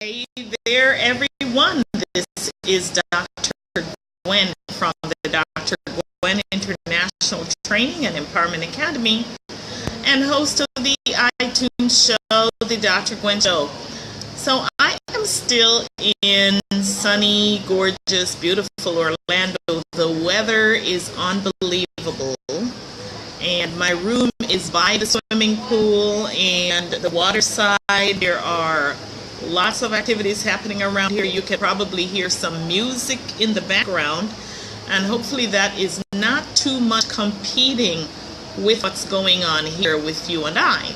Hey there, everyone. This is Dr. Gwen from the Dr. Gwen International Training and Empowerment Academy and host of the iTunes show, the Dr. Gwen Show. So I am still in sunny, gorgeous, beautiful Orlando. The weather is unbelievable. And my room is by the swimming pool and the water side. There are lots of activities happening around here. You can probably hear some music in the background, and hopefully that is not too much competing with what's going on here with you and I.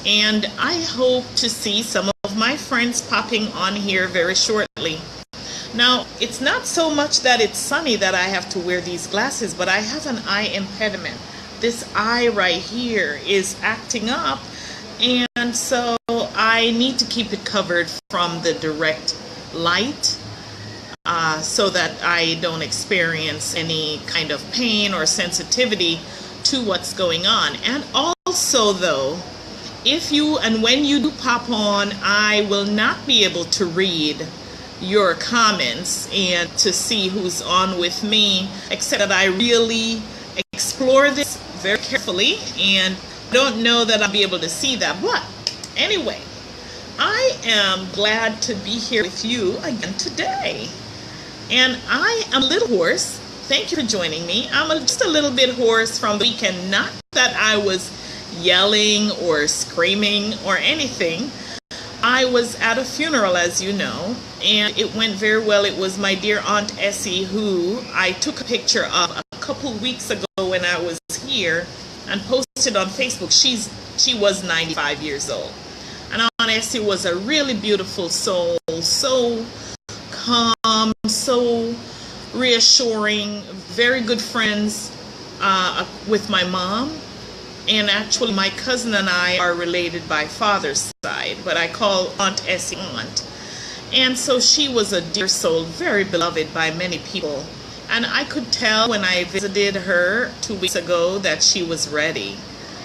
And I hope to see some of my friends popping on here very shortly. Now, it's not so much that it's sunny that I have to wear these glasses, but I have an eye impediment. This eye right here is acting up, and so I need to keep it covered from the direct light so that I don't experience any kind of pain or sensitivity to what's going on. And also, though, when you do pop on, I will not be able to read your comments and to see who's on with me, except that I really explore this very carefully, and don't know that I'll be able to see that. But anyway, I am glad to be here with you again today. And I am a little hoarse. Thank you for joining me. I'm just a little bit hoarse from the weekend. Not that I was yelling or screaming or anything. I was at a funeral, as you know, and it went very well. It was my dear Aunt Essie, who I took a picture of a couple weeks ago when I was here and posted on Facebook. She was 95 years old. And Aunt Essie was a really beautiful soul, so calm, so reassuring, very good friends with my mom. And actually, my cousin and I are related by father's side, but I call Aunt Essie Aunt. And so she was a dear soul, very beloved by many people. And I could tell when I visited her 2 weeks ago that she was ready.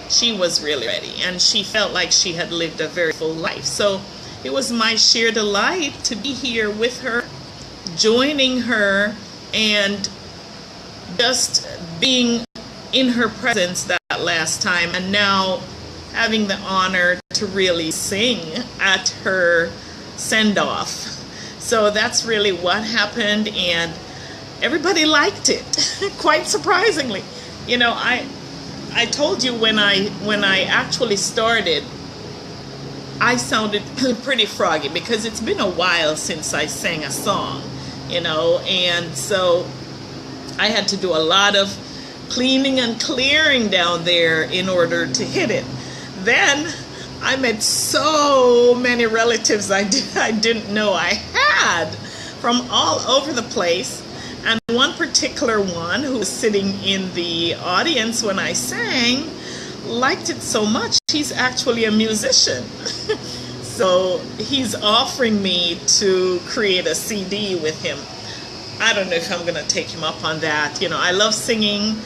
She was really ready, and she felt like she had lived a very full life. So it was my sheer delight to be here with her, joining her, and just being in her presence that last time, and now having the honor to really sing at her send-off. So that's really what happened, and everybody liked it, quite surprisingly. You know, I told you when I actually started, I sounded pretty froggy because it's been a while since I sang a song, you know, and so I had to do a lot of cleaning and clearing down there in order to hit it. Then I met so many relatives I didn't know I had from all over the place. And one particular one who was sitting in the audience when I sang liked it so much, he's actually a musician. So he's offering me to create a CD with him. I don't know if I'm going to take him up on that. You know, I love singing.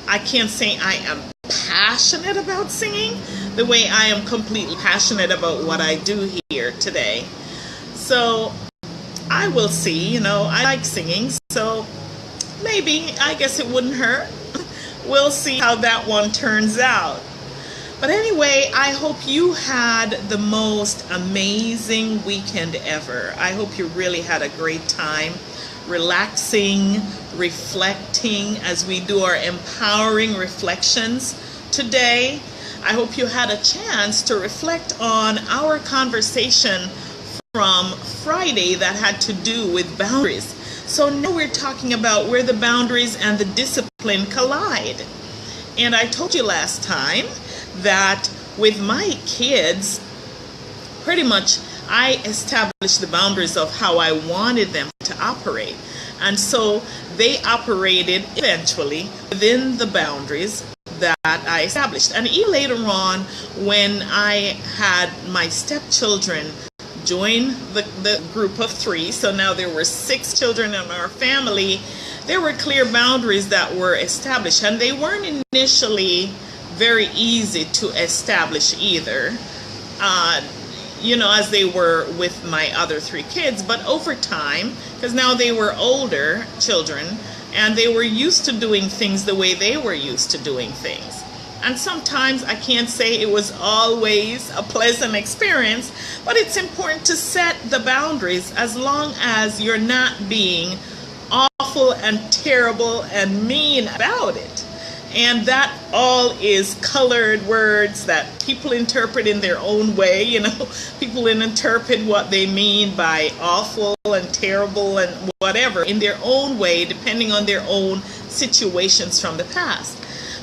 I can't say I am passionate about singing the way I am completely passionate about what I do here today. So I will see, you know, I like singing, so maybe, I guess it wouldn't hurt. We'll see how that one turns out. But anyway, I hope you had the most amazing weekend ever. I hope you really had a great time relaxing, reflecting as we do our empowering reflections today. I hope you had a chance to reflect on our conversation from Friday that had to do with boundaries. So now we're talking about where the boundaries and the discipline collide. And I told you last time that with my kids, pretty much I established the boundaries of how I wanted them to operate. And so they operated eventually within the boundaries that I established. And even later on, when I had my stepchildren join the group of 3, so now there were 6 children in our family, there were clear boundaries that were established. And they weren't initially very easy to establish either. as they were with my other three kids. But over time, because now they were older children and they were used to doing things the way they were used to doing things. And sometimes I can't say it was always a pleasant experience, but it's important to set the boundaries as long as you're not being awful and terrible and mean about it. And that all is colored words that people interpret in their own way. People interpret what they mean by awful and terrible and whatever in their own way, depending on their own situations from the past.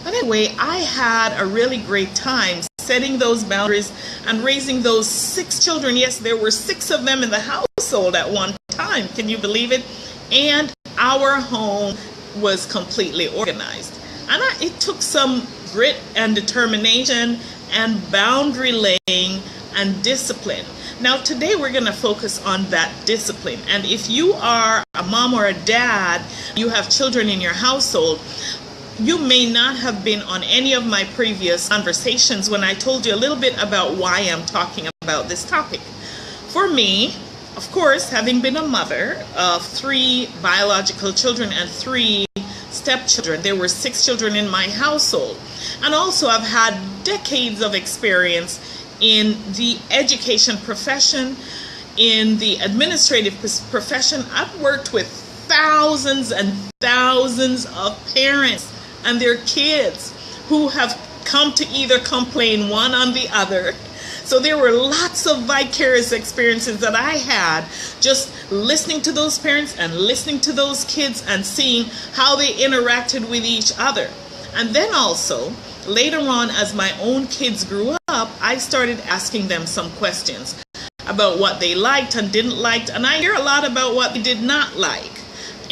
But anyway, I had a really great time setting those boundaries and raising those 6 children. Yes, there were 6 of them in the household at one time. Can you believe it? And our home was completely organized. And it took some grit and determination and boundary laying and discipline. Now today we're going to focus on that discipline. And if you are a mom or a dad, you have children in your household, you may not have been on any of my previous conversations when I told you a little bit about why I'm talking about this topic. For me, of course, having been a mother of 3 biological children and 3 stepchildren, there were 6 children in my household. And also I've had decades of experience in the education profession, in the administrative profession. I've worked with thousands and thousands of parents and their kids who have come to either complain one on the other. So there were lots of vicarious experiences that I had just listening to those parents and listening to those kids and seeing how they interacted with each other. And then also, later on, as my own kids grew up, I started asking them some questions about what they liked and didn't like. And I hear a lot about what they did not like.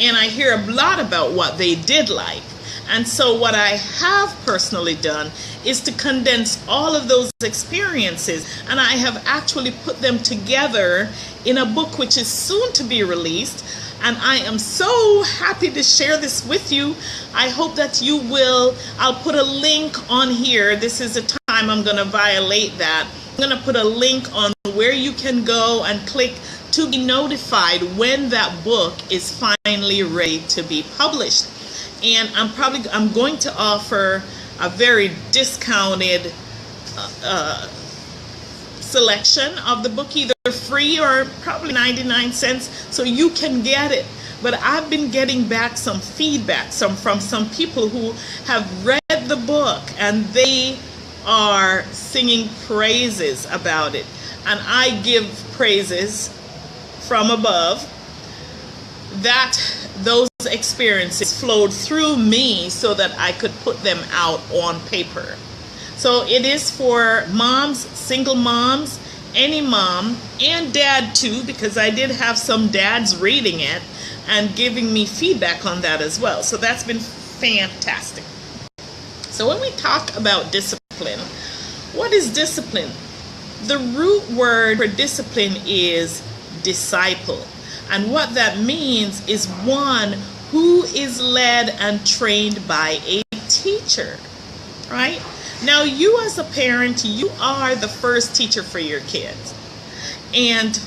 And I hear a lot about what they did like. And so what I have personally done is to condense all of those experiences, and I have actually put them together in a book which is soon to be released, and I am so happy to share this with you. I hope that you will. I'll put a link on here. This is the time I'm going to violate that. I'm going to put a link on where you can go and click to be notified when that book is finally ready to be published. And I'm going to offer a very discounted selection of the book, either free or probably 99 cents, so you can get it. But I've been getting back some feedback from some people who have read the book and they are singing praises about it. And I give praises from above that those experiences flowed through me so that I could put them out on paper. So it is for moms, single moms, any mom, and dad too, because I did have some dads reading it and giving me feedback on that as well. So that's been fantastic. So when we talk about discipline, what is discipline? The root word for discipline is disciple. And what that means is one who is led and trained by a teacher, right? Now, you as a parent, you are the first teacher for your kids. And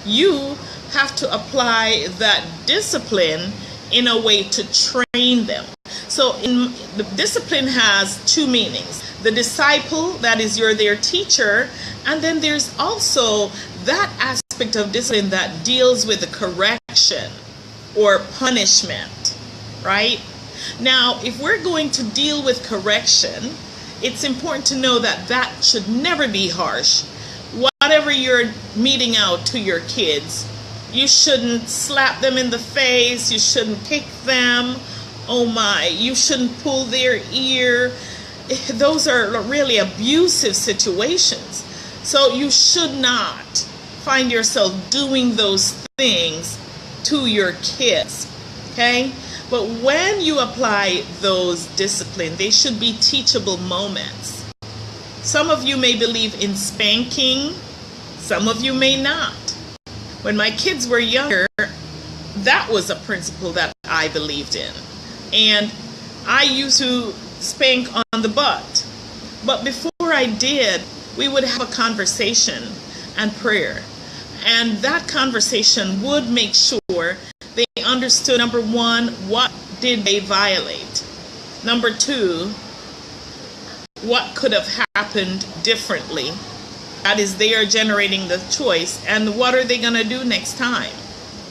you have to apply that discipline in a way to train them. So the discipline has 2 meanings. The disciple, that is, you're their teacher, and then there's also that aspect of discipline that deals with the correction or punishment, right? Now, if we're going to deal with correction, it's important to know that that should never be harsh. Whatever you're meting out to your kids, you shouldn't slap them in the face, you shouldn't kick them, oh my, you shouldn't pull their ear. Those are really abusive situations. So you should not find yourself doing those things to your kids, okay? But when you apply those discipline, they should be teachable moments. Some of you may believe in spanking, some of you may not. When my kids were younger, that was a principle that I believed in. And I used to spank on the butt. But before I did, we would have a conversation and prayer. And that conversation would make sure they understood, number one, what did they violate? Number two, what could have happened differently? That is, they are generating the choice. And what are they going to do next time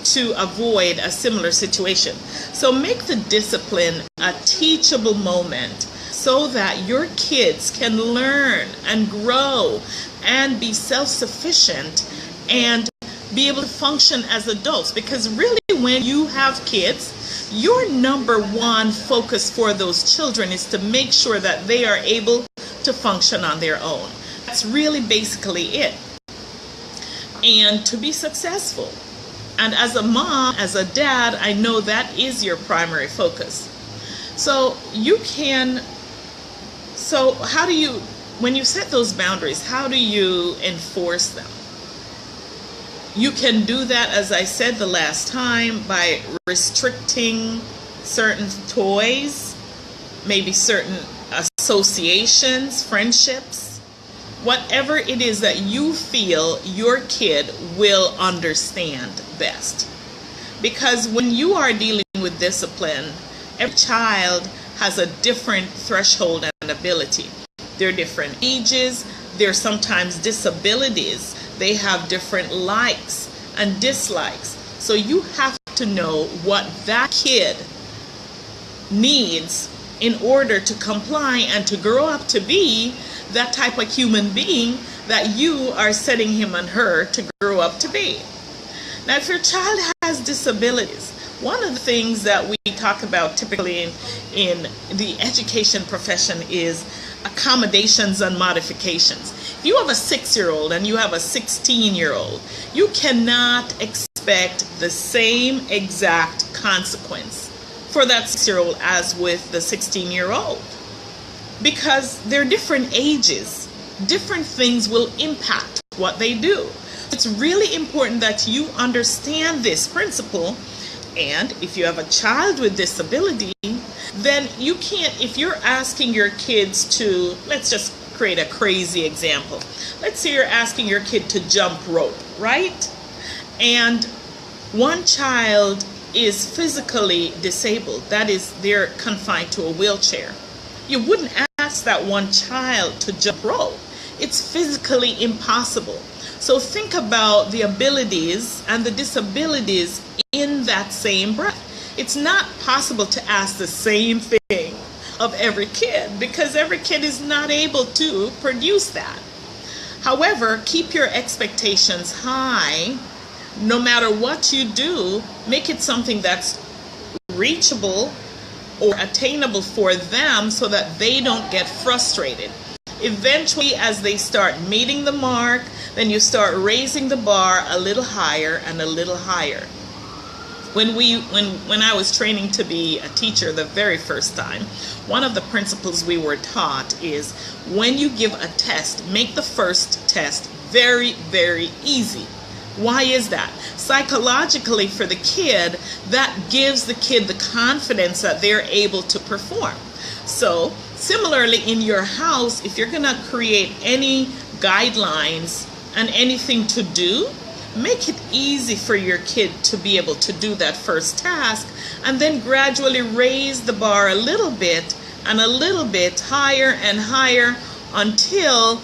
to avoid a similar situation? So make the discipline a teachable moment so that your kids can learn and grow and be self-sufficient and be able to function as adults. Because really, when you have kids, your number one focus for those children is to make sure that they are able to function on their own. That's really basically it. And to be successful. And as a mom, as a dad, I know that is your primary focus. So how do you, when you set those boundaries, how do you enforce them? You can do that, as I said the last time, by restricting certain toys, maybe certain associations, friendships, whatever it is that you feel your kid will understand best. Because when you are dealing with discipline, every child has a different threshold and ability. They're different ages, they're sometimes disabilities. They have different likes and dislikes. So you have to know what that kid needs in order to comply and to grow up to be that type of human being that you are setting him and her to grow up to be. Now, if your child has disabilities, one of the things that we talk about typically in the education profession is accommodations and modifications. If you have a 6-year-old and you have a 16-year-old, you cannot expect the same exact consequence for that 6-year-old as with the 16-year-old. Because they're different ages. Different things will impact what they do. It's really important that you understand this principle. And if you have a child with disability, then you can't, if you're asking your kids to, let's just create a crazy example. Let's say you're asking your kid to jump rope, right? And one child is physically disabled. That is, they're confined to a wheelchair. You wouldn't ask that one child to jump rope. It's physically impossible. So think about the abilities and the disabilities in that same breath. It's not possible to ask the same thing of every kid because every kid is not able to produce that. However, keep your expectations high. No matter what you do, make it something that's reachable or attainable for them so that they don't get frustrated. Eventually, as they start meeting the mark, then you start raising the bar a little higher and a little higher. When I was training to be a teacher the very first time, one of the principles we were taught is when you give a test, make the first test very, very easy. Why is that? Psychologically, for the kid, that gives the kid the confidence that they're able to perform. So, similarly, in your house, if you're going to create any guidelines and anything to do, make it easy for your kid to be able to do that first task, and then gradually raise the bar a little bit and a little bit higher and higher until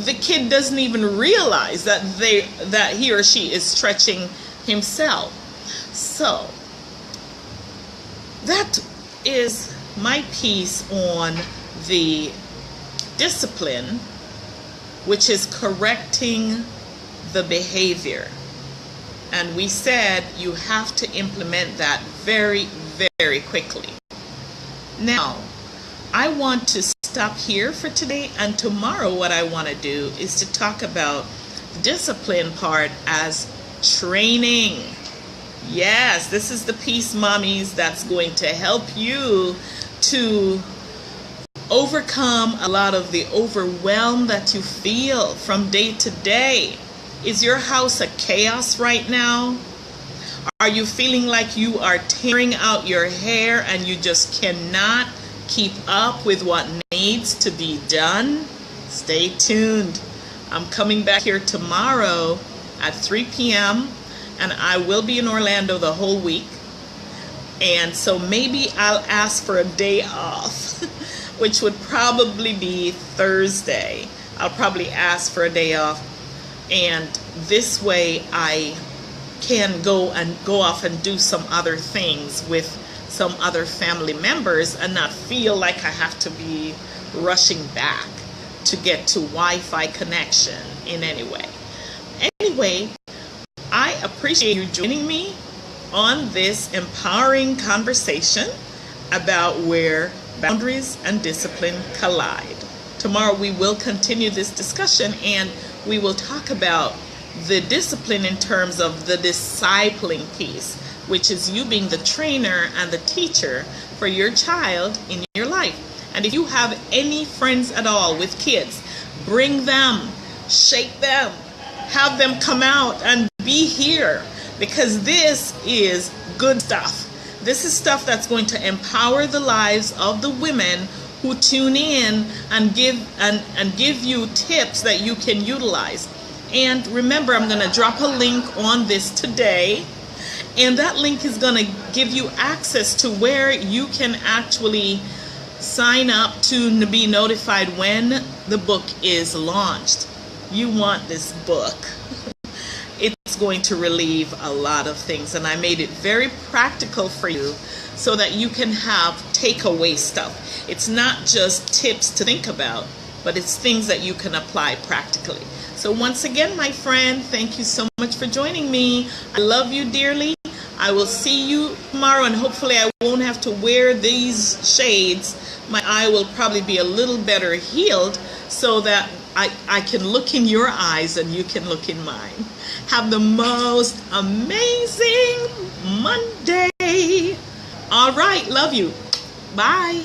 the kid doesn't even realize that he or she is stretching himself. So that is my piece on the discipline, which is correcting the behavior. And we said you have to implement that very, very quickly. Now, I want to stop here for today, and tomorrow what I want to do is to talk about the discipline part as training. Yes, this is the piece, mommies, that's going to help you to overcome a lot of the overwhelm that you feel from day to day. Is your house a chaos right now? Are you feeling like you are tearing out your hair and you just cannot keep up with what needs to be done? Stay tuned. I'm coming back here tomorrow at 3 p.m. and I will be in Orlando the whole week. And so maybe I'll ask for a day off, which would probably be Thursday. I'll probably ask for a day off, and this way I can go off and do some other things with some other family members and not feel like I have to be rushing back to get to Wi-Fi connection in any way. Anyway, I appreciate you joining me on this empowering conversation about where boundaries and discipline collide. Tomorrow we will continue this discussion, and we will talk about the discipline in terms of the discipling piece, which is you being the trainer and the teacher for your child in your life. And if you have any friends at all with kids, bring them, shake them, have them come out and be here, because this is good stuff. This is stuff that's going to empower the lives of the women who tune in and give you tips that you can utilize. And remember, I'm going to drop a link on this today, and that link is going to give you access to where you can actually sign up to be notified when the book is launched. You want this book. It's going to relieve a lot of things, and I made it very practical for you so that you can have takeaway stuff. It's not just tips to think about, but it's things that you can apply practically. So once again, my friend, thank you so much for joining me. I love you dearly. I will see you tomorrow, and hopefully I won't have to wear these shades. My eye will probably be a little better healed so that I can look in your eyes and you can look in mine. Have the most amazing Monday. All right, love you. Bye.